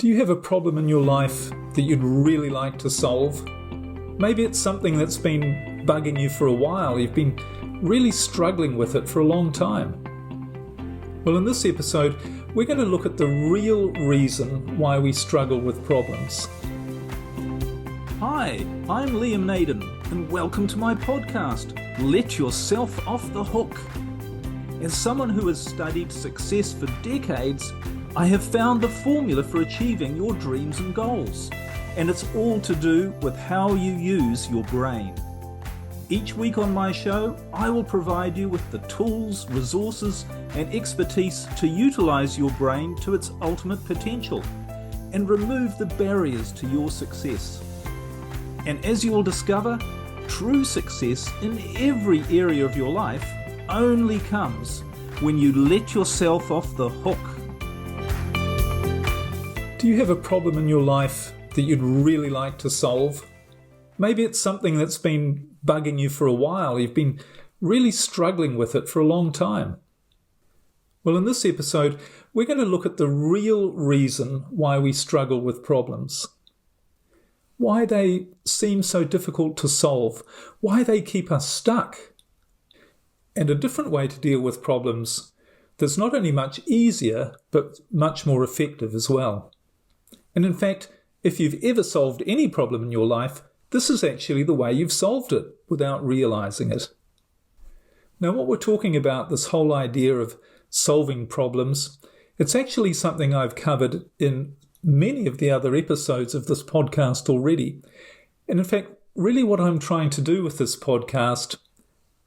Do you have a problem in your life that you'd really like to solve? Maybe it's something that's been bugging you for a while. You've been really struggling with it for a long time. Well, in this episode, we're going to look at the real reason why we struggle with problems. Hi, I'm Liam Naden, and welcome to my podcast, Let Yourself Off the Hook. As someone who has studied success for decades, I have found the formula for achieving your dreams and goals, and it's all to do with how you use your brain. Each week on my show, I will provide you with the tools, resources, and expertise to utilize your brain to its ultimate potential and remove the barriers to your success. And as you will discover, true success in every area of your life only comes when you let yourself off the hook. Do you have a problem in your life that you'd really like to solve? Maybe it's something that's been bugging you for a while. You've been really struggling with it for a long time. Well, in this episode, we're going to look at the real reason why we struggle with problems. Why they seem so difficult to solve. Why they keep us stuck. And a different way to deal with problems that's not only much easier, but much more effective as well. And in fact, if you've ever solved any problem in your life, this is actually the way you've solved it without realizing it. Now, what we're talking about, this whole idea of solving problems, it's actually something I've covered in many of the other episodes of this podcast already. And in fact, really what I'm trying to do with this podcast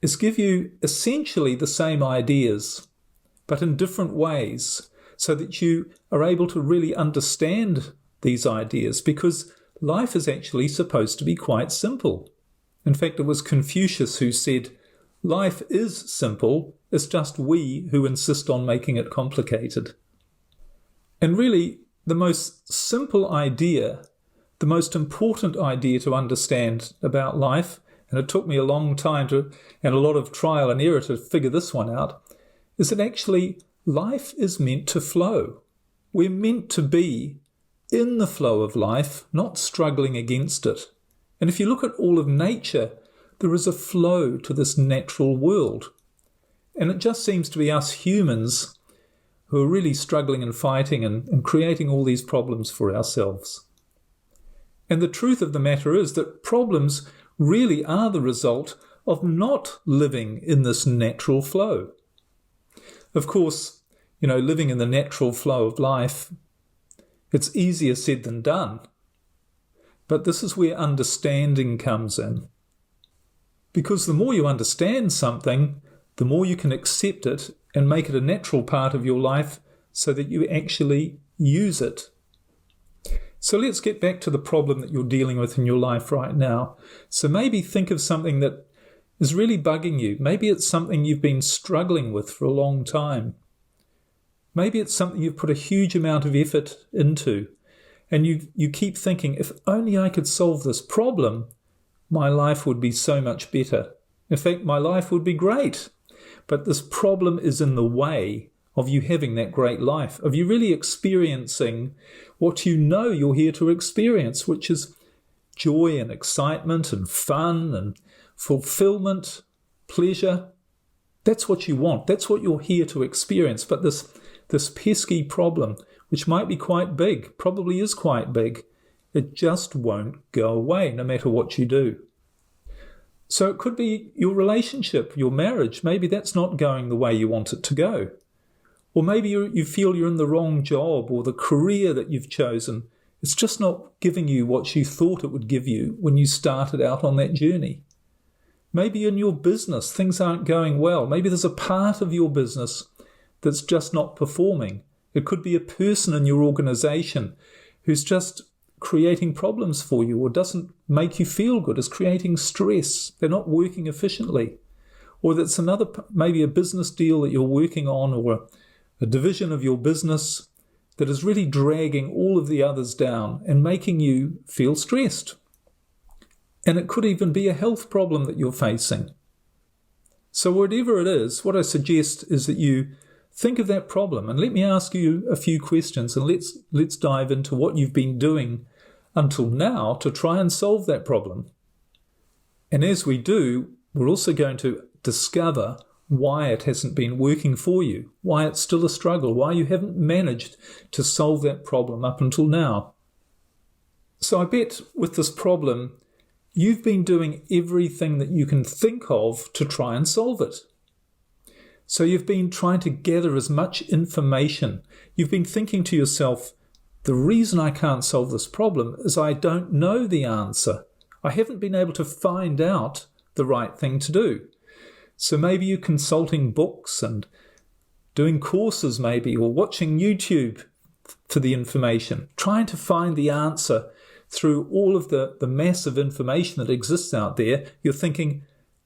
is give you essentially the same ideas, but in different ways, so that you are able to really understand these ideas, because life is actually supposed to be quite simple. In fact, it was Confucius who said, life is simple, it's just we who insist on making it complicated. And really, the most simple idea, the most important idea to understand about life, and it took me a long time and a lot of trial and error to figure this one out, is that actually life is meant to flow. We're meant to be in the flow of life, not struggling against it. And if you look at all of nature, there is a flow to this natural world. And it just seems to be us humans who are really struggling and fighting and creating all these problems for ourselves. And the truth of the matter is that problems really are the result of not living in this natural flow. Of course, living in the natural flow of life, it's easier said than done. But this is where understanding comes in. Because the more you understand something, the more you can accept it and make it a natural part of your life so that you actually use it. So let's get back to the problem that you're dealing with in your life right now. So maybe think of something that is really bugging you. Maybe it's something you've been struggling with for a long time. Maybe it's something you've put a huge amount of effort into, and you keep thinking, if only I could solve this problem, my life would be so much better. In fact, my life would be great. But this problem is in the way of you having that great life, of you really experiencing what you know you're here to experience, which is joy and excitement and fun and fulfillment, pleasure. That's what you want. That's what you're here to experience. But this pesky problem, which might be quite big, probably is quite big, it just won't go away no matter what you do. So it could be your relationship, your marriage. Maybe that's not going the way you want it to go. Or maybe you feel you're in the wrong job, or the career that you've chosen, it's just not giving you what you thought it would give you when you started out on that journey. Maybe in your business, things aren't going well. Maybe there's a part of your business that's just not performing. It could be a person in your organization who's just creating problems for you or doesn't make you feel good, is creating stress. They're not working efficiently. Or that's maybe a business deal that you're working on, or a division of your business that is really dragging all of the others down and making you feel stressed. And it could even be a health problem that you're facing. So whatever it is, what I suggest is that you think of that problem and let me ask you a few questions, and let's dive into what you've been doing until now to try and solve that problem. And as we do, we're also going to discover why it hasn't been working for you, why it's still a struggle, why you haven't managed to solve that problem up until now. So I bet with this problem, you've been doing everything that you can think of to try and solve it. So you've been trying to gather as much information. You've been thinking to yourself, the reason I can't solve this problem is I don't know the answer. I haven't been able to find out the right thing to do. So maybe you're consulting books and doing courses maybe, or watching YouTube for the information, trying to find the answer through all of the massive information that exists out there. You're thinking,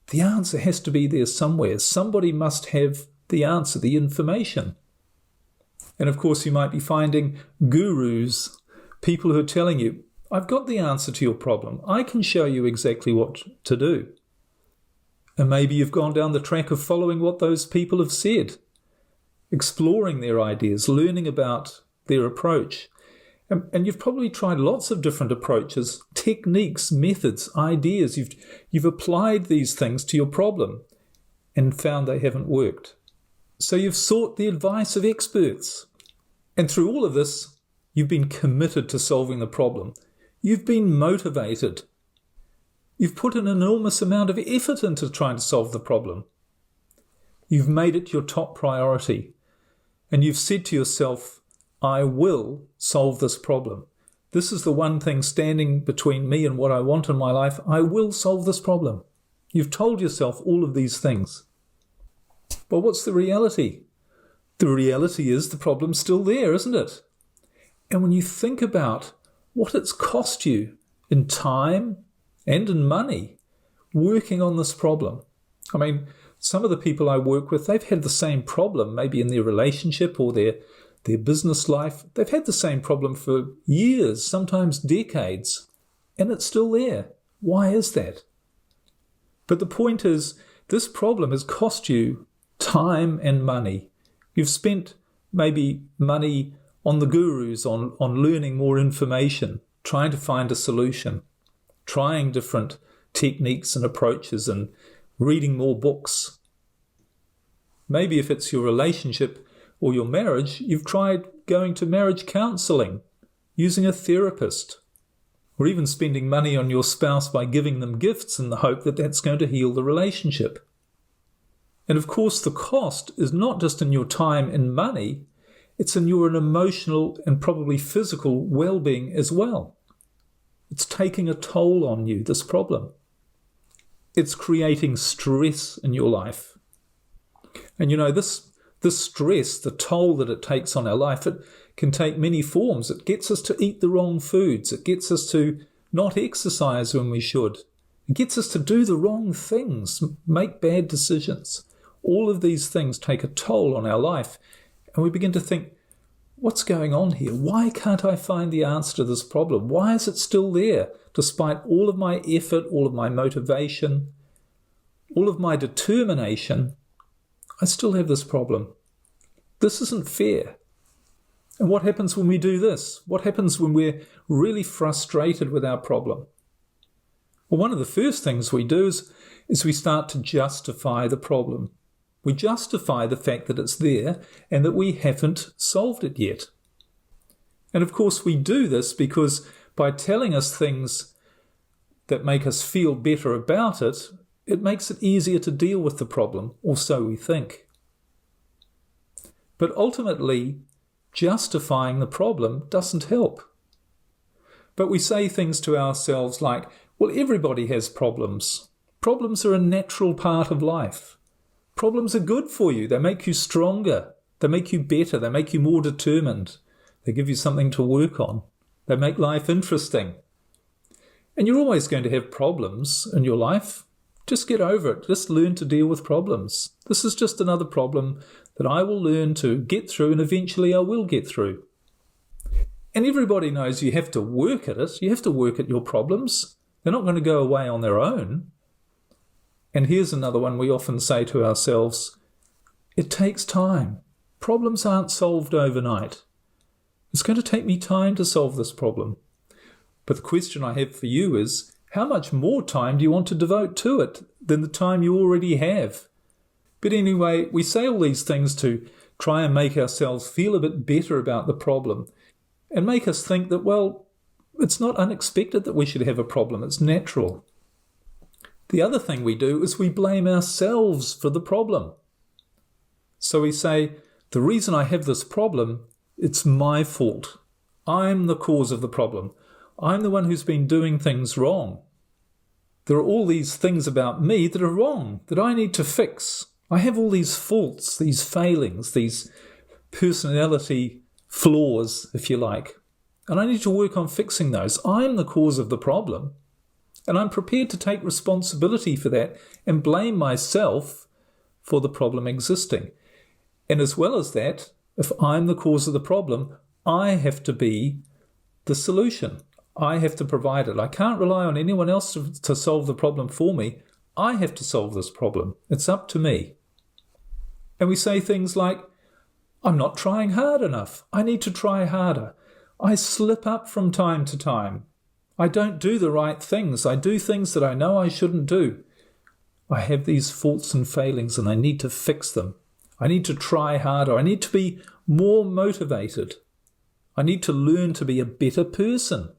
the answer has to be there somewhere. Somebody must have the answer, the information. And of course, you might be finding gurus, people who are telling you, I've got the answer to your problem. I can show you exactly what to do. And maybe you've gone down the track of following what those people have said, exploring their ideas, learning about their approach. And you've probably tried lots of different approaches, techniques, methods, ideas. You've applied these things to your problem and found they haven't worked. So you've sought the advice of experts. And through all of this, you've been committed to solving the problem. You've been motivated. You've put an enormous amount of effort into trying to solve the problem. You've made it your top priority. And you've said to yourself, I will solve this problem. This is the one thing standing between me and what I want in my life. I will solve this problem. You've told yourself all of these things. But what's the reality? The reality is the problem's still there, isn't it? And when you think about what it's cost you in time and in money working on this problem. I mean, some of the people I work with, they've had the same problem, maybe in their relationship or their business life. They've had the same problem for years, sometimes decades, and it's still there. Why is that? But the point is, this problem has cost you time and money. You've spent maybe money on the gurus, on learning more information, trying to find a solution, trying different techniques and approaches and reading more books. Maybe if it's your relationship or your marriage, you've tried going to marriage counselling, using a therapist, or even spending money on your spouse by giving them gifts in the hope that that's going to heal the relationship. And of course, the cost is not just in your time and money, it's in your emotional and probably physical well-being as well. It's taking a toll on you, this problem. It's creating stress in your life. And you know, this stress, the toll that it takes on our life, it can take many forms. It gets us to eat the wrong foods. It gets us to not exercise when we should. It gets us to do the wrong things, make bad decisions. All of these things take a toll on our life. And we begin to think, what's going on here? Why can't I find the answer to this problem? Why is it still there? Despite all of my effort, all of my motivation, all of my determination, I still have this problem. This isn't fair. And what happens when we do this? What happens when we're really frustrated with our problem? Well, one of the first things we do is we start to justify the problem. We justify the fact that it's there and that we haven't solved it yet. And of course we do this because by telling us things that make us feel better about it, it makes it easier to deal with the problem, or so we think. But ultimately, justifying the problem doesn't help. But we say things to ourselves like, well, everybody has problems. Problems are a natural part of life. Problems are good for you. They make you stronger. They make you better. They make you more determined. They give you something to work on. They make life interesting. And you're always going to have problems in your life. Just get over it. Just learn to deal with problems. This is just another problem that I will learn to get through, and eventually I will get through. And everybody knows you have to work at it. You have to work at your problems. They're not going to go away on their own. And here's another one we often say to ourselves. It takes time. problems aren't solved overnight. It's going to take me time to solve this problem. But the question I have for you is, how much more time do you want to devote to it than the time you already have? But anyway, we say all these things to try and make ourselves feel a bit better about the problem and make us think that, well, it's not unexpected that we should have a problem. It's natural. The other thing we do is we blame ourselves for the problem. So we say, the reason I have this problem, it's my fault. I'm the cause of the problem. I'm the one who's been doing things wrong. There are all these things about me that are wrong, that I need to fix. I have all these faults, these failings, these personality flaws, if you like, and I need to work on fixing those. I'm the cause of the problem, and I'm prepared to take responsibility for that and blame myself for the problem existing. And as well as that, if I'm the cause of the problem, I have to be the solution. I have to provide it. I can't rely on anyone else to solve the problem for me. I have to solve this problem. It's up to me. And we say things like, I'm not trying hard enough. I need to try harder. I slip up from time to time. I don't do the right things. I do things that I know I shouldn't do. I have these faults and failings and I need to fix them. I need to try harder. I need to be more motivated. I need to learn to be a better person.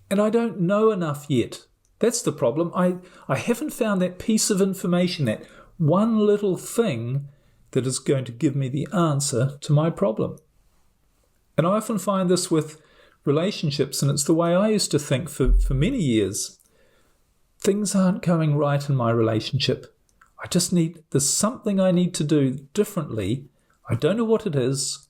And I don't know enough yet. That's the problem. I haven't found that piece of information, that one little thing that is going to give me the answer to my problem. And I often find this with relationships, and it's the way I used to think for many years. Things aren't going right in my relationship. There's something I need to do differently. I don't know what it is,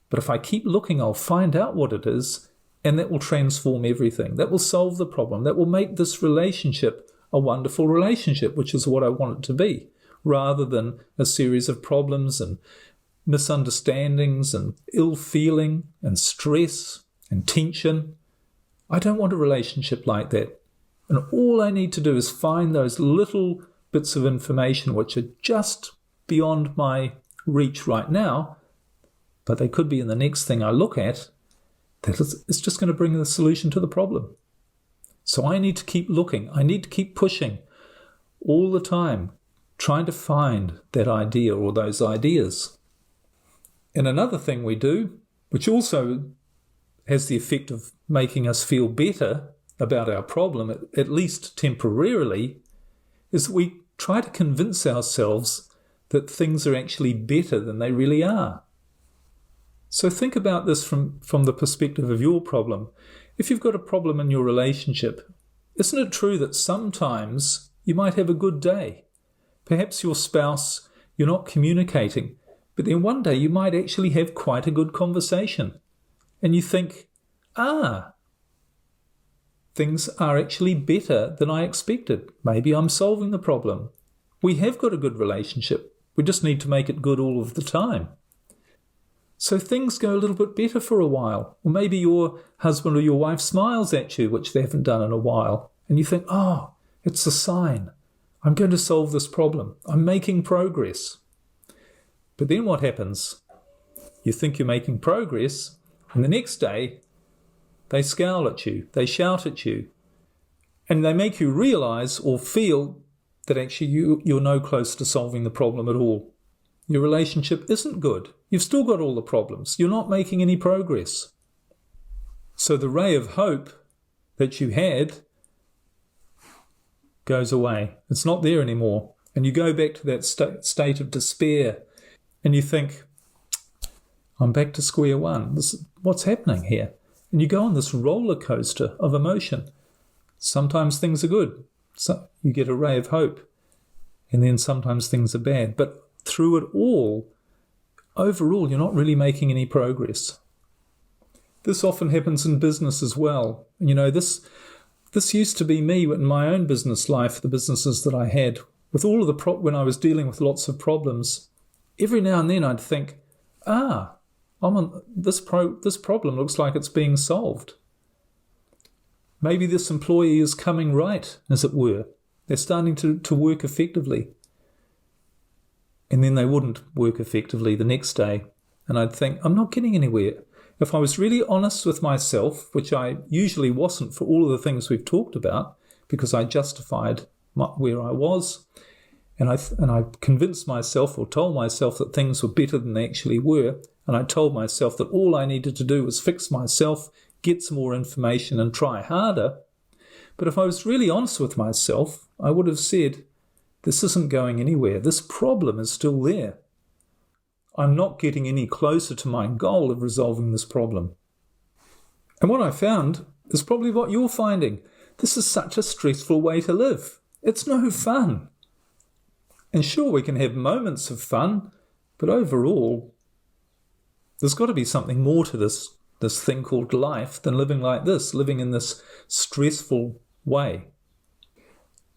but if I keep looking, I'll find out what it is, and that will transform everything. That will solve the problem. That will make this relationship a wonderful relationship, which is what I want it to be, rather than a series of problems and misunderstandings and ill feeling and stress and tension. I don't want a relationship like that. And all I need to do is find those little bits of information which are just beyond my reach right now, but they could be in the next thing I look at, that it's just going to bring the solution to the problem. So I need to keep looking. I need to keep pushing all the time, trying to find that idea or those ideas. And another thing we do, which also has the effect of making us feel better about our problem, at least temporarily, is that we try to convince ourselves that things are actually better than they really are. So think about this from the perspective of your problem. If you've got a problem in your relationship, isn't it true that sometimes you might have a good day? Perhaps your spouse, you're not communicating, but then one day you might actually have quite a good conversation. And you think, things are actually better than I expected. Maybe I'm solving the problem. We have got a good relationship. We just need to make it good all of the time. So things go a little bit better for a while. Or maybe your husband or your wife smiles at you, which they haven't done in a while. And you think, it's a sign. I'm going to solve this problem. I'm making progress. But then what happens? You think you're making progress, and the next day they scowl at you, they shout at you, and they make you realize or feel that actually you're no close to solving the problem at all. Your relationship isn't good. You've still got all the problems. You're not making any progress. So the ray of hope that you had goes away. It's not there anymore. And you go back to that state of despair and you think, I'm back to square one. What's happening here? And you go on this roller coaster of emotion. Sometimes things are good. So you get a ray of hope. And then sometimes things are bad. But through it all, overall, you're not really making any progress. This often happens in business as well. You know, this used to be me in my own business life, the businesses that I had. With all of the when I was dealing with lots of problems, every now and then I'd think, this problem looks like it's being solved. Maybe this employee is coming right, as it were. They're starting to work effectively. and then they wouldn't work effectively the next day. And I'd think, I'm not getting anywhere. If I was really honest with myself, which I usually wasn't for all of the things we've talked about, because I justified where I was, and I convinced myself or told myself that things were better than they actually were, and I told myself that all I needed to do was fix myself, get some more information and try harder. But if I was really honest with myself, I would have said, this isn't going anywhere. This problem is still there. I'm not getting any closer to my goal of resolving this problem. And what I found is probably what you're finding. This is such a stressful way to live. It's no fun. And sure, we can have moments of fun, but overall, there's got to be something more to this thing called life than living like this, living in this stressful way.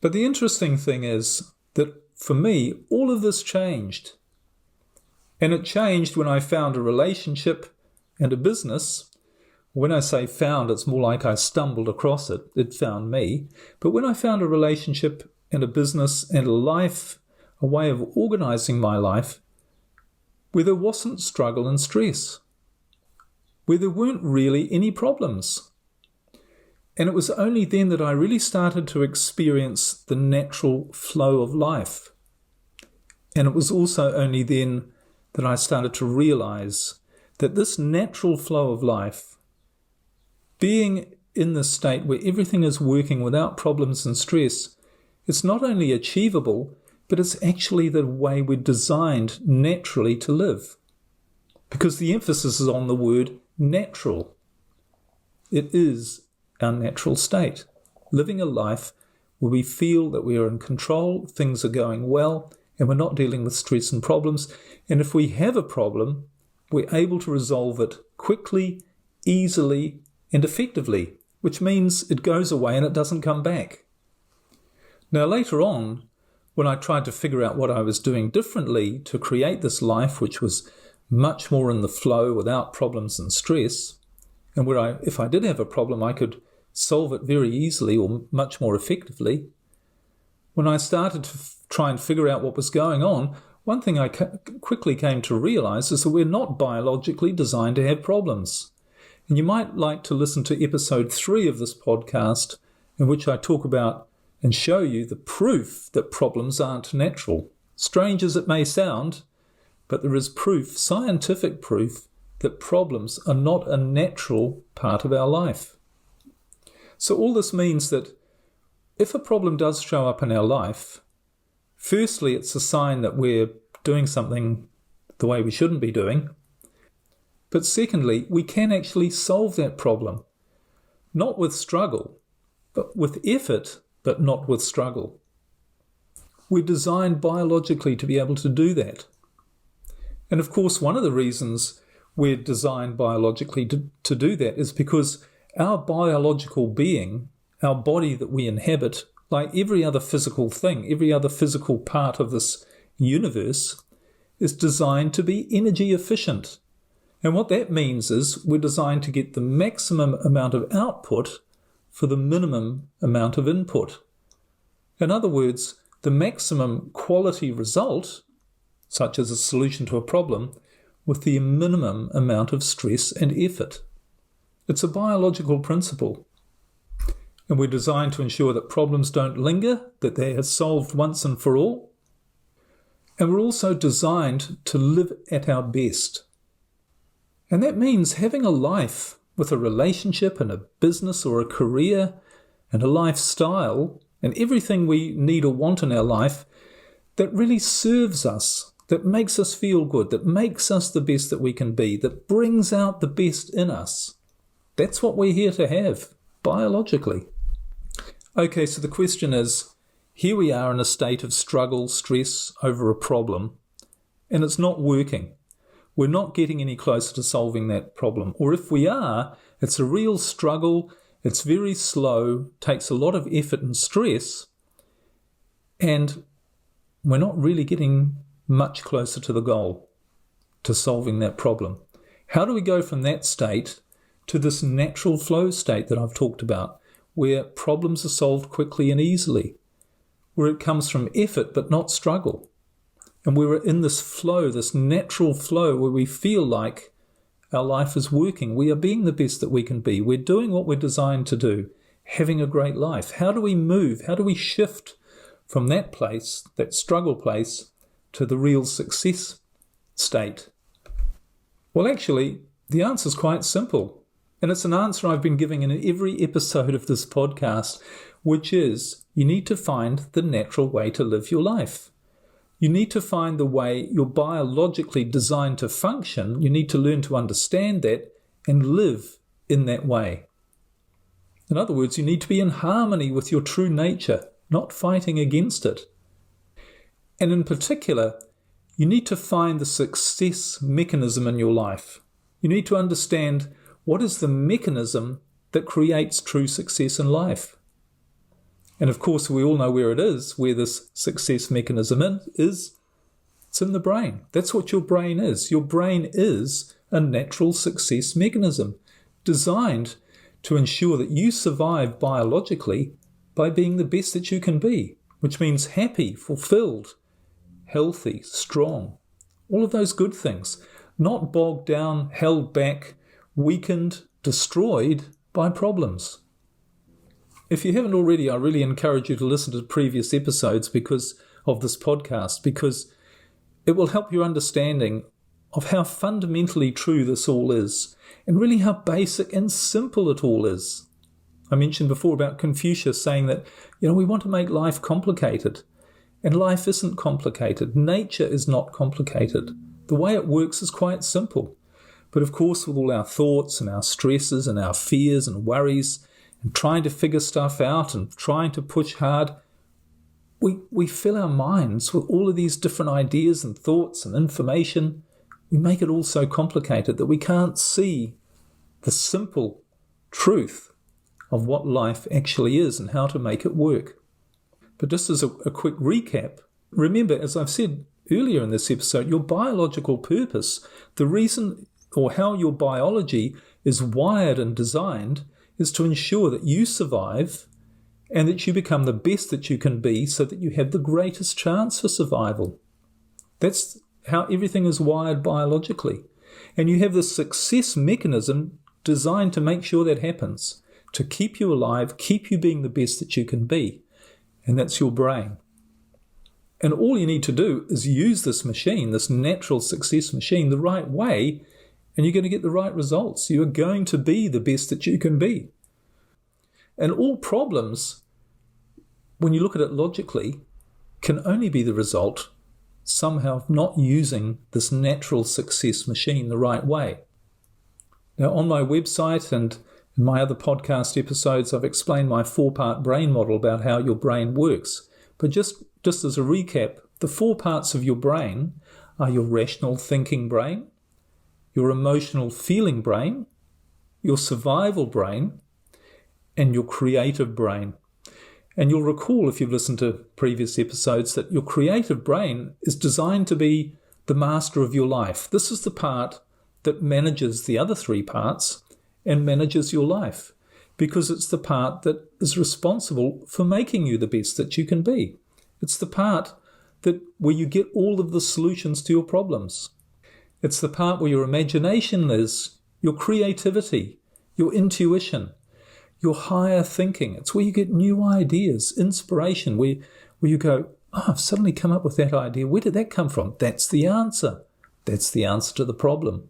But the interesting thing is that for me, all of this changed. And it changed when I found a relationship and a business. When I say found, it's more like I stumbled across it. It found me. But when I found a relationship and a business and a life, a way of organizing my life, where there wasn't struggle and stress, where there weren't really any problems. And it was only then that I really started to experience the natural flow of life. And it was also only then that I started to realize that this natural flow of life, being in this state where everything is working without problems and stress, it's not only achievable, but it's actually the way we're designed naturally to live. Because the emphasis is on the word natural. It is our natural state, living a life where we feel that we are in control, things are going well, and we're not dealing with stress and problems. And if we have a problem, we're able to resolve it quickly, easily, and effectively, which means it goes away and it doesn't come back. Now, later on, when I tried to figure out what I was doing differently to create this life, which was much more in the flow without problems and stress, and where if I did have a problem, I could solve it very easily or much more effectively, when I started to try and figure out what was going on, one thing I quickly came to realize is that we're not biologically designed to have problems. And you might like to listen to episode 3 of this podcast, in which I talk about and show you the proof that problems aren't natural. Strange as it may sound, but there is proof, scientific proof, that problems are not a natural part of our life. So all this means that if a problem does show up in our life, firstly, it's a sign that we're doing something the way we shouldn't be doing. But secondly, we can actually solve that problem, not with struggle, but with effort, but not with struggle. We're designed biologically to be able to do that. And of course, one of the reasons we're designed biologically to do that is because our biological being, our body that we inhabit, like every other physical thing, every other physical part of this universe, is designed to be energy efficient. And what that means is we're designed to get the maximum amount of output for the minimum amount of input. In other words, the maximum quality result, such as a solution to a problem, with the minimum amount of stress and effort. It's a biological principle. And we're designed to ensure that problems don't linger, that they are solved once and for all. And we're also designed to live at our best. And that means having a life with a relationship and a business or a career and a lifestyle and everything we need or want in our life that really serves us, that makes us feel good, that makes us the best that we can be, that brings out the best in us. That's what we're here to have, biologically. Okay, so the question is, here we are in a state of struggle, stress over a problem, and it's not working. We're not getting any closer to solving that problem. Or if we are, it's a real struggle, it's very slow, takes a lot of effort and stress, and we're not really getting much closer to the goal, to solving that problem. How do we go from that state to this natural flow state that I've talked about, where problems are solved quickly and easily, where it comes from effort but not struggle? And we're in this flow, this natural flow where we feel like our life is working. We are being the best that we can be. We're doing what we're designed to do, having a great life. How do we move? How do we shift from that place, that struggle place, to the real success state? Well, actually, the answer is quite simple. And it's an answer I've been giving in every episode of this podcast, which is you need to find the natural way to live your life. You need to find the way you're biologically designed to function. You need to learn to understand that and live in that way. In other words, you need to be in harmony with your true nature, not fighting against it. And in particular, you need to find the success mechanism in your life. You need to understand what is the mechanism that creates true success in life. And of course, we all know where it is, where this success mechanism is. It's in the brain. That's what your brain is. Your brain is a natural success mechanism designed to ensure that you survive biologically by being the best that you can be, which means happy, fulfilled, healthy, strong, all of those good things, not bogged down, held back, weakened, destroyed by problems. If you haven't already, I really encourage you to listen to previous episodes because of this podcast, because it will help your understanding of how fundamentally true this all is, and really how basic and simple it all is. I mentioned before about Confucius saying that, we want to make life complicated, and life isn't complicated. Nature is not complicated. The way it works is quite simple. But of course, with all our thoughts and our stresses and our fears and worries, and trying to figure stuff out and trying to push hard, we fill our minds with all of these different ideas and thoughts and information. We make it all so complicated that we can't see the simple truth of what life actually is and how to make it work. But just as a quick recap, remember, as I've said earlier in this episode, your biological purpose, the reason or how your biology is wired and designed, is to ensure that you survive and that you become the best that you can be so that you have the greatest chance for survival. That's how everything is wired biologically. And you have this success mechanism designed to make sure that happens, to keep you alive, keep you being the best that you can be. And that's your brain. And all you need to do is use this machine, this natural success machine, the right way, and you're going to get the right results. You are going to be the best that you can be. And all problems, when you look at it logically, can only be the result somehow of not using this natural success machine the right way. Now, on my website and in my other podcast episodes, I've explained my 4-part brain model about how your brain works. But just as a recap, the 4 parts of your brain are your rational thinking brain, your emotional feeling brain, your survival brain, and your creative brain. And you'll recall, if you've listened to previous episodes, that your creative brain is designed to be the master of your life. This is the part that manages the other 3 parts and manages your life, because it's the part that is responsible for making you the best that you can be. It's the part where you get all of the solutions to your problems. It's the part where your imagination is, your creativity, your intuition, your higher thinking. It's where you get new ideas, inspiration, where you go, I've suddenly come up with that idea. Where did that come from? That's the answer. That's the answer to the problem.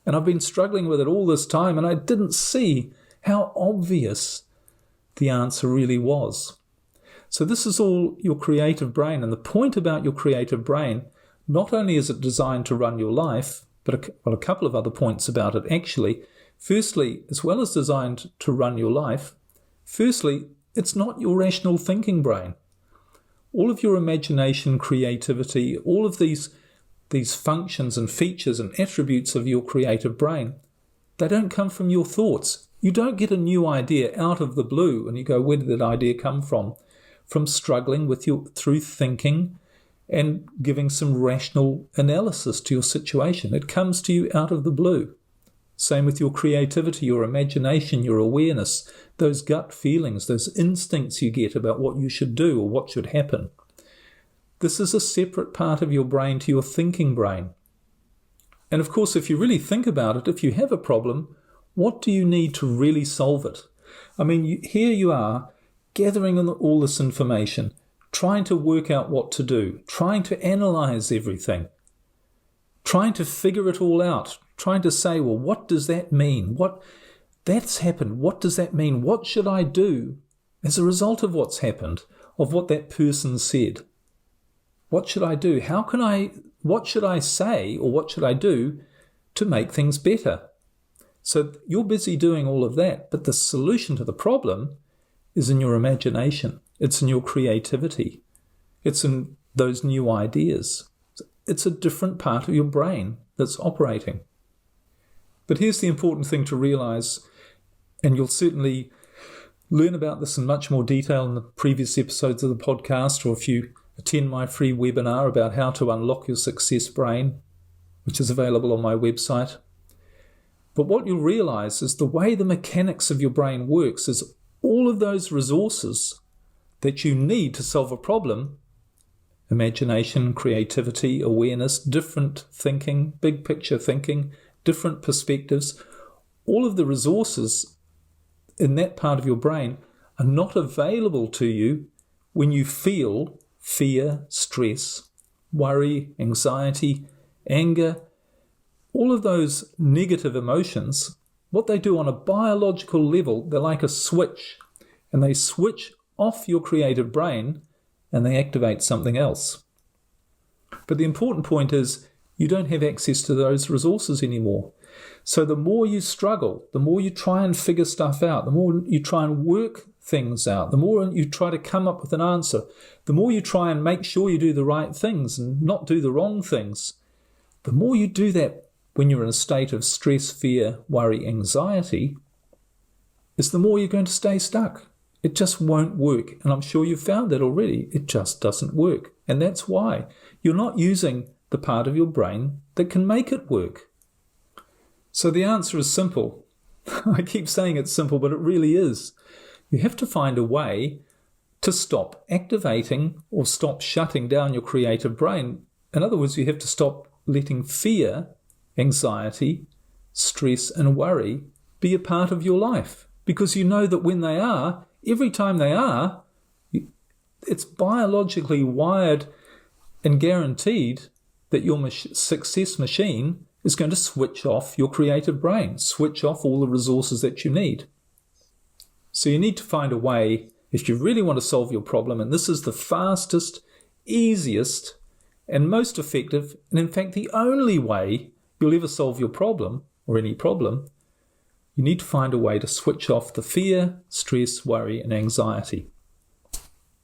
And I've been struggling with it all this time, and I didn't see how obvious the answer really was. So this is all your creative brain. And the point about your creative brain, not only is it designed to run your life, but a couple of other points about it actually. Firstly, as well as designed to run your life, firstly, it's not your rational thinking brain. All of your imagination, creativity, all of these functions and features and attributes of your creative brain, they don't come from your thoughts. You don't get a new idea out of the blue and you go, where did that idea come from? From struggling through thinking and giving some rational analysis to your situation. It comes to you out of the blue. Same with your creativity, your imagination, your awareness, those gut feelings, those instincts you get about what you should do or what should happen. This is a separate part of your brain to your thinking brain. And of course, if you really think about it, if you have a problem, what do you need to really solve it? I mean, here you are, gathering all this information, trying to work out what to do, trying to analyze everything, trying to figure it all out, trying to say, well, what does that mean? That's happened. What does that mean? What should I do as a result of what's happened, of what that person said? What should I do? What should I say, or what should I do to make things better? So you're busy doing all of that, but the solution to the problem is in your imagination. It's in your creativity. It's in those new ideas. It's a different part of your brain that's operating. But here's the important thing to realize, and you'll certainly learn about this in much more detail in the previous episodes of the podcast, or if you attend my free webinar about how to unlock your success brain, which is available on my website. But what you'll realize is the way the mechanics of your brain works is all of those resources that you need to solve a problem, imagination, creativity, awareness, different thinking, big picture thinking, different perspectives, all of the resources in that part of your brain are not available to you when you feel fear, stress, worry, anxiety, anger. All of those negative emotions, what they do on a biological level, they're like a switch, and they switch off your creative brain and they activate something else. But the important point is you don't have access to those resources anymore. So the more you struggle, the more you try and figure stuff out, the more you try and work things out, the more you try to come up with an answer, the more you try and make sure you do the right things and not do the wrong things, the more you do that when you're in a state of stress, fear, worry, anxiety, is the more you're going to stay stuck. It just won't work. And I'm sure you've found that already. It just doesn't work. And that's why you're not using the part of your brain that can make it work. So the answer is simple. I keep saying it's simple, but it really is. You have to find a way to stop activating or stop shutting down your creative brain. In other words, you have to stop letting fear, anxiety, stress, and worry be a part of your life. Because you know that when they are, every time they are, it's biologically wired and guaranteed that your success machine is going to switch off your creative brain, switch off all the resources that you need. So you need to find a way, if you really want to solve your problem, and this is the fastest, easiest, and most effective, and in fact the only way you'll ever solve your problem, or any problem, you need to find a way to switch off the fear, stress, worry, and anxiety.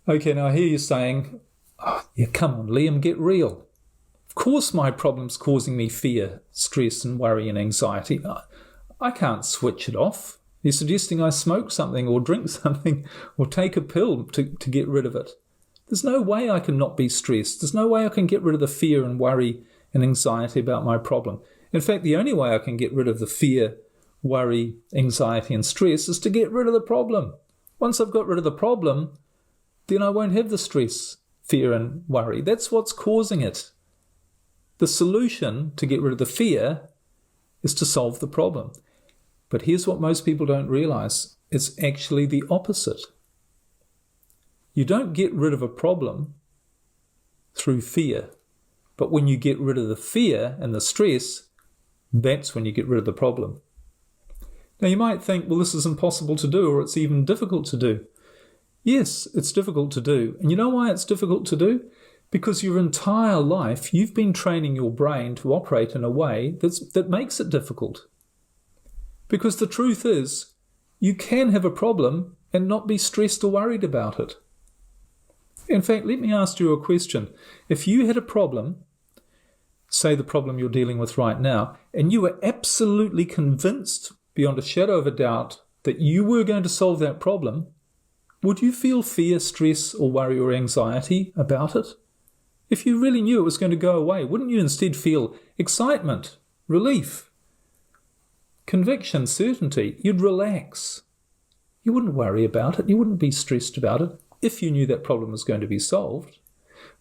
Okay, now I hear you saying, oh, yeah, come on, Liam, get real. Of course my problem's causing me fear, stress, and worry and anxiety. I can't switch it off. You're suggesting I smoke something or drink something or take a pill to get rid of it. There's no way I can not be stressed. There's no way I can get rid of the fear and worry and anxiety about my problem. In fact, the only way I can get rid of the fear, worry, anxiety, and stress is to get rid of the problem. Once I've got rid of the problem, then I won't have the stress, fear, and worry. That's what's causing it. The solution to get rid of the fear is to solve the problem. But here's what most people don't realize. It's actually the opposite. You don't get rid of a problem through fear. But when you get rid of the fear and the stress, that's when you get rid of the problem. Now you might think, well, this is impossible to do, or it's even difficult to do. Yes, it's difficult to do. And you know why it's difficult to do? Because your entire life you've been training your brain to operate in a way that makes it difficult. Because the truth is, you can have a problem and not be stressed or worried about it. In fact, let me ask you a question. If you had a problem, say the problem you're dealing with right now, and you were absolutely convinced beyond a shadow of a doubt that you were going to solve that problem, would you feel fear, stress, or worry or anxiety about it? If you really knew it was going to go away, wouldn't you instead feel excitement, relief, conviction, certainty? You'd relax. You wouldn't worry about it. You wouldn't be stressed about it if you knew that problem was going to be solved.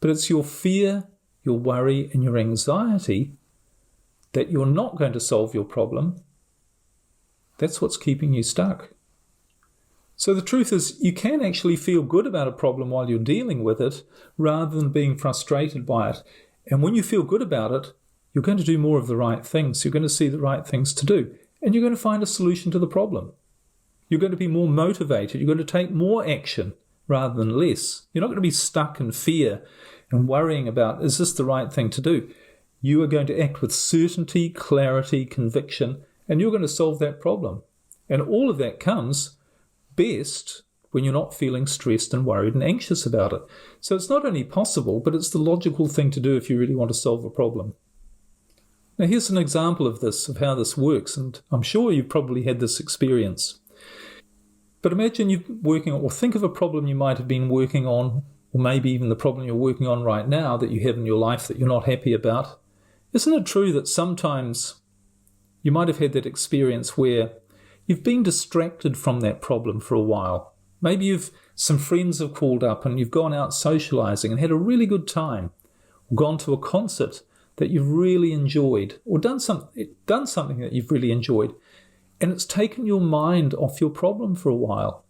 But it's your fear, your worry, and your anxiety that you're not going to solve your problem. That's what's keeping you stuck. So the truth is, you can actually feel good about a problem while you're dealing with it, rather than being frustrated by it. And when you feel good about it, you're going to do more of the right things. You're going to see the right things to do. And you're going to find a solution to the problem. You're going to be more motivated. You're going to take more action rather than less. You're not going to be stuck in fear and worrying about, is this the right thing to do? You are going to act with certainty, clarity, conviction, and you're going to solve that problem. And all of that comes best when you're not feeling stressed and worried and anxious about it. So it's not only possible, but it's the logical thing to do if you really want to solve a problem. Now here's an example of this, of how this works, and I'm sure you've probably had this experience. But imagine you're working on, or think of a problem you might have been working on, or maybe even the problem you're working on right now that you have in your life that you're not happy about. Isn't it true that sometimes you might have had that experience where you've been distracted from that problem for a while? Maybe some friends have called up and you've gone out socializing and had a really good time, or gone to a concert that you've really enjoyed, or done something that you've really enjoyed, and it's taken your mind off your problem for a while.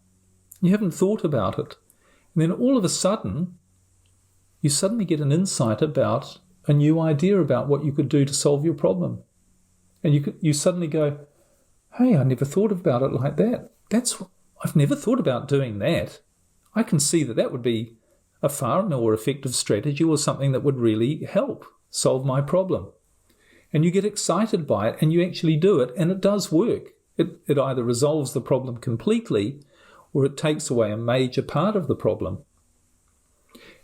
You haven't thought about it. And then all of a sudden, you suddenly get an insight about a new idea about what you could do to solve your problem. And you suddenly go, hey, I never thought about it like that. I've never thought about doing that. I can see that would be a far more effective strategy, or something that would really help solve my problem. And you get excited by it and you actually do it, and it does work. It either resolves the problem completely, or it takes away a major part of the problem.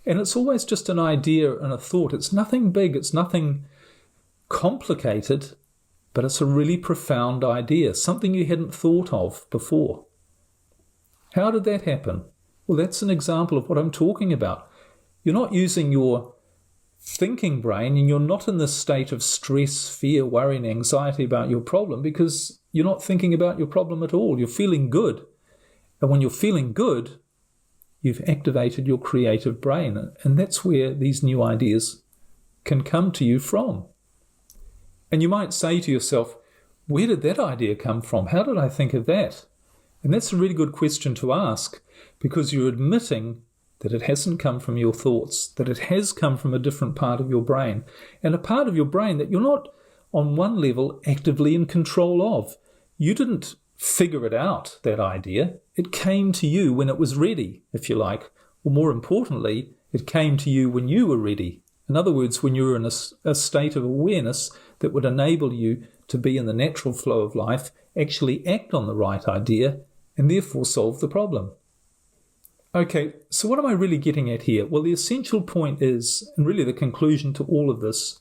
And it's always just an idea and a thought. It's nothing big, it's nothing complicated, but it's a really profound idea, something you hadn't thought of before. How did that happen? Well, that's an example of what I'm talking about. You're not using your thinking brain, and you're not in this state of stress, fear, worry, and anxiety about your problem, because you're not thinking about your problem at all. You're feeling good. And when you're feeling good, you've activated your creative brain. And that's where these new ideas can come to you from. And you might say to yourself, where did that idea come from? How did I think of that? And that's a really good question to ask, because you're admitting that it hasn't come from your thoughts, that it has come from a different part of your brain, and a part of your brain that you're not, on one level, actively in control of. You didn't figure it out, that idea. It came to you when it was ready, if you like. Or more importantly, it came to you when you were ready. In other words, when you were in a state of awareness that would enable you to be in the natural flow of life, actually act on the right idea, and therefore solve the problem. Okay, so what am I really getting at here? Well, the essential point is, and really the conclusion to all of this,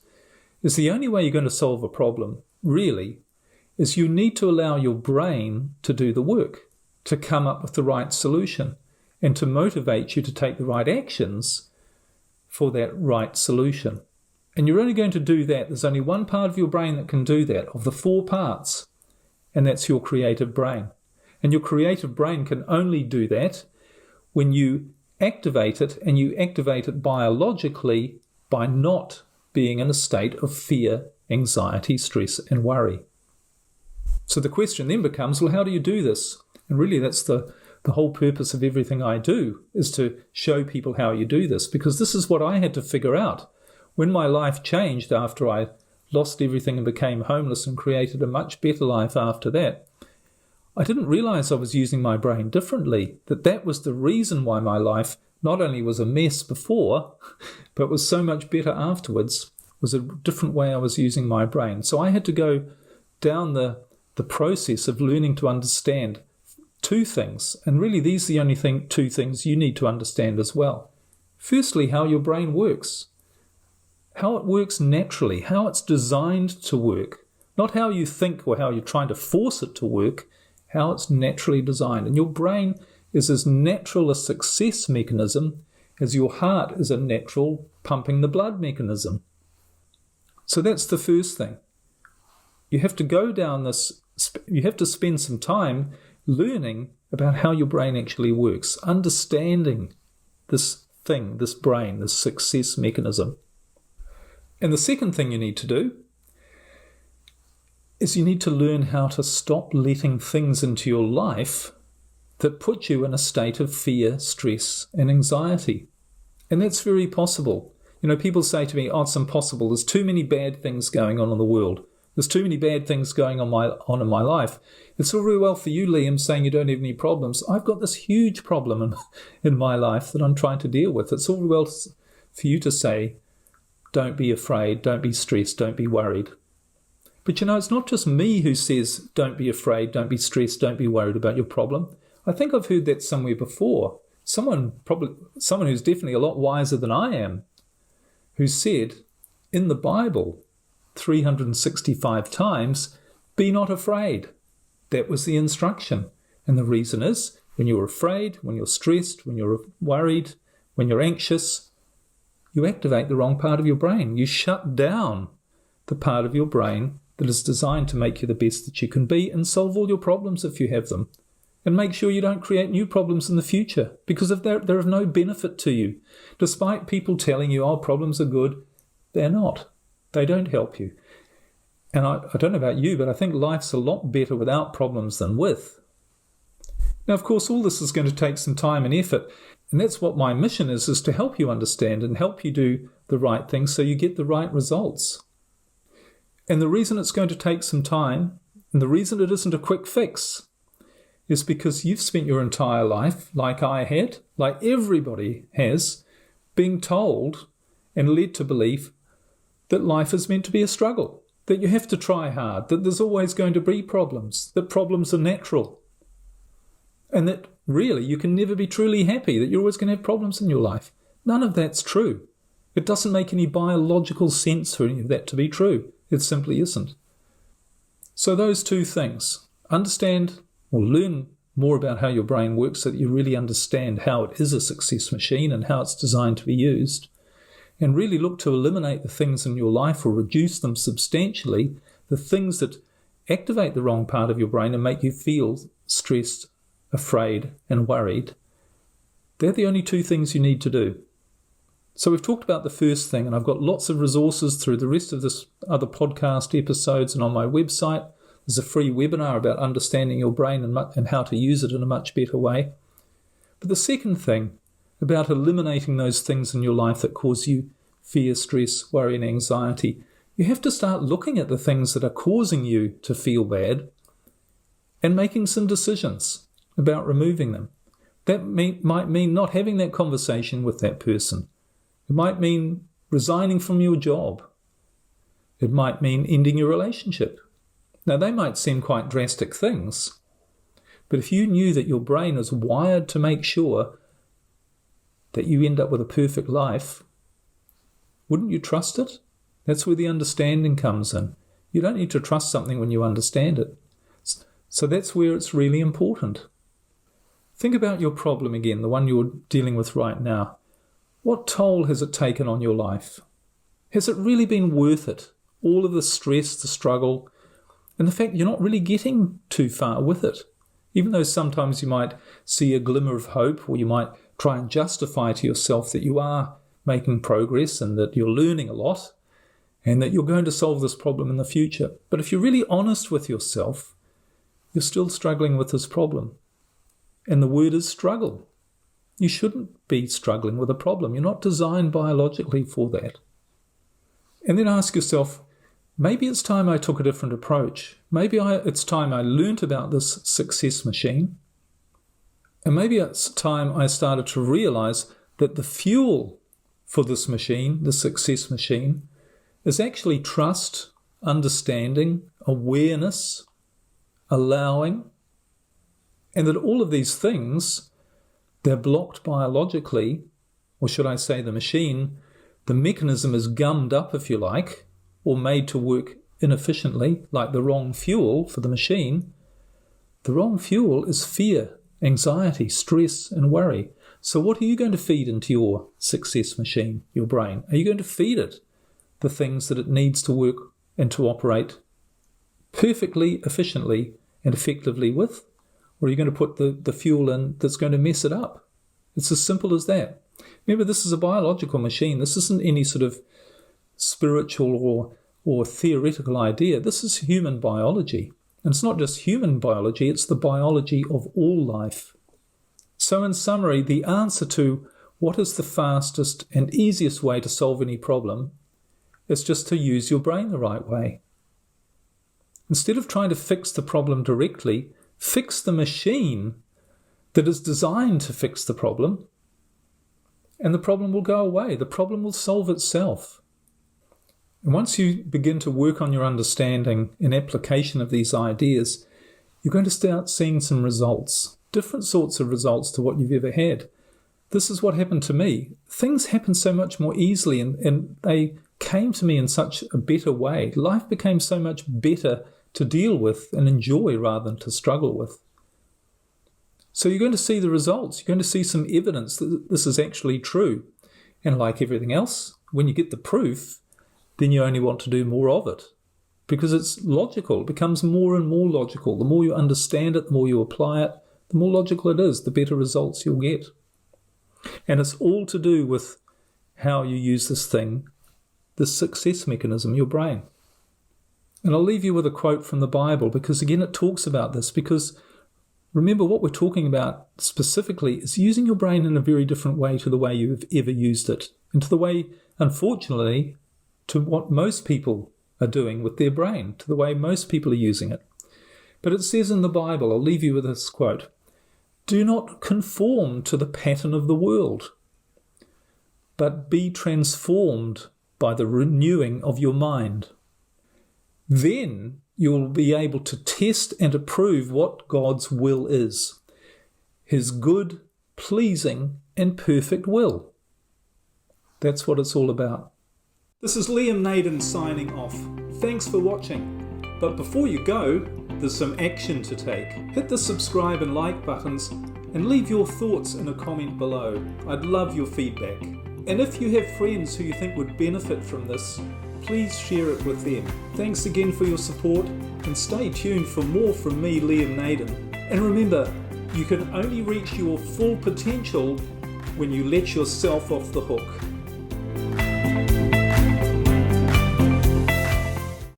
is the only way you're going to solve a problem, really, is you need to allow your brain to do the work, to come up with the right solution, and to motivate you to take the right actions for that right solution. And you're only going to do that. There's only one part of your brain that can do that, of the 4 parts, and that's your creative brain. And your creative brain can only do that when you activate it, and you activate it biologically by not being in a state of fear, anxiety, stress, and worry. So the question then becomes, well, how do you do this? And really that's the whole purpose of everything I do, is to show people how you do this, because this is what I had to figure out. When my life changed after I lost everything and became homeless and created a much better life after that, I didn't realize I was using my brain differently, that was the reason why my life not only was a mess before, but was so much better afterwards, was a different way I was using my brain. So I had to go down the process of learning to understand 2 things, and really these are the only 2 things you need to understand as well. Firstly, how your brain works, how it works naturally, how it's designed to work, not how you think or how you're trying to force it to work, how it's naturally designed. And your brain is as natural a success mechanism as your heart is a natural pumping the blood mechanism. So that's the first thing. You have to go down this, you have to spend some time learning about how your brain actually works, understanding this thing, this brain, this success mechanism. And the second thing you need to do is you need to learn how to stop letting things into your life that put you in a state of fear, stress, and anxiety. And that's very possible. You know, people say to me, oh, it's impossible. There's too many bad things going on in the world. There's too many bad things going on in my life. It's all very well for you, Liam, saying you don't have any problems. I've got this huge problem in my life that I'm trying to deal with. It's all very well for you to say, don't be afraid, don't be stressed, don't be worried. But you know, it's not just me who says, don't be afraid, don't be stressed, don't be worried about your problem. I think I've heard that somewhere before. Someone who's definitely a lot wiser than I am, who said in the Bible 365 times, be not afraid. That was the instruction. And the reason is, when you're afraid, when you're stressed, when you're worried, when you're anxious, you activate the wrong part of your brain. You shut down the part of your brain that is designed to make you the best that you can be and solve all your problems if you have them. And make sure you don't create new problems in the future, because if they're of no benefit to you. Despite people telling you, oh, problems are good, they're not. They don't help you. And I don't know about you, but I think life's a lot better without problems than with. Now, of course, all this is going to take some time and effort, and that's what my mission is to help you understand and help you do the right thing so you get the right results. And the reason it's going to take some time, and the reason it isn't a quick fix, is because you've spent your entire life, like I had, like everybody has, being told and led to believe that life is meant to be a struggle, that you have to try hard, that there's always going to be problems, that problems are natural, and that really you can never be truly happy, that you're always going to have problems in your life. None of that's true. It doesn't make any biological sense for any of that to be true. It simply isn't. So those two things, understand or learn more about how your brain works so that you really understand how it is a success machine and how it's designed to be used, and really look to eliminate the things in your life or reduce them substantially, the things that activate the wrong part of your brain and make you feel stressed, afraid, and worried. They're the only two things you need to do. So we've talked about the first thing, and I've got lots of resources through the rest of this other podcast episodes and on my website. There's a free webinar about understanding your brain and how to use it in a much better way. But the second thing, about eliminating those things in your life that cause you fear, stress, worry, and anxiety, you have to start looking at the things that are causing you to feel bad and making some decisions about removing them. That might mean not having that conversation with that person. It might mean resigning from your job. It might mean ending your relationship. Now, they might seem quite drastic things, but if you knew that your brain is wired to make sure that you end up with a perfect life, wouldn't you trust it? That's where the understanding comes in. You don't need to trust something when you understand it. So that's where it's really important. Think about your problem again, the one you're dealing with right now. What toll has it taken on your life? Has it really been worth it? All of the stress, the struggle, and the fact you're not really getting too far with it. Even though sometimes you might see a glimmer of hope, or you might try and justify to yourself that you are making progress and that you're learning a lot and that you're going to solve this problem in the future. But if you're really honest with yourself, you're still struggling with this problem. And the word is struggle. You shouldn't be struggling with a problem. You're not designed biologically for that. And then ask yourself, maybe it's time I took a different approach. Maybe it's time I learnt about this success machine. And maybe it's time I started to realize that the fuel for this machine, the success machine, is actually trust, understanding, awareness, allowing, and that all of these things, they're blocked biologically, or should I say the machine, the mechanism is gummed up, if you like, or made to work inefficiently, like the wrong fuel for the machine. The wrong fuel is fear, anxiety, stress, and worry. So what are you going to feed into your success machine, your brain? Are you going to feed it the things that it needs to work and to operate perfectly, efficiently, and effectively with? Or are you going to put the fuel in that's going to mess it up? It's as simple as that. Remember, this is a biological machine. This isn't any sort of spiritual or theoretical idea. This is human biology. And it's not just human biology, it's the biology of all life. So in summary, the answer to what is the fastest and easiest way to solve any problem is just to use your brain the right way. Instead of trying to fix the problem directly, fix the machine that is designed to fix the problem, and the problem will go away. The problem will solve itself. And once you begin to work on your understanding and application of these ideas, you're going to start seeing some results, different sorts of results to what you've ever had. This is what happened to me. Things happen so much more easily, and they came to me in such a better way. Life became so much better to deal with and enjoy rather than to struggle with. So you're going to see the results. You're going to see some evidence that this is actually true. And like everything else, when you get the proof, then you only want to do more of it because it's logical. It becomes more and more logical. The more you understand it, the more you apply it, the more logical it is, the better results you'll get. And it's all to do with how you use this thing, this success mechanism, your brain. And I'll leave you with a quote from the Bible because, again, it talks about this. Because remember, what we're talking about specifically is using your brain in a very different way to the way you've ever used it, and to the way, unfortunately, to what most people are doing with their brain, to the way most people are using it. But it says in the Bible, I'll leave you with this quote, "Do not conform to the pattern of the world, but be transformed by the renewing of your mind. Then you will be able to test and approve what God's will is, his good, pleasing, and perfect will." That's what it's all about. This is Liam Naden signing off. Thanks for watching. But before you go, there's some action to take. Hit the subscribe and like buttons and leave your thoughts in a comment below. I'd love your feedback. And if you have friends who you think would benefit from this, please share it with them. Thanks again for your support, and stay tuned for more from me, Liam Naden. And remember, you can only reach your full potential when you let yourself off the hook.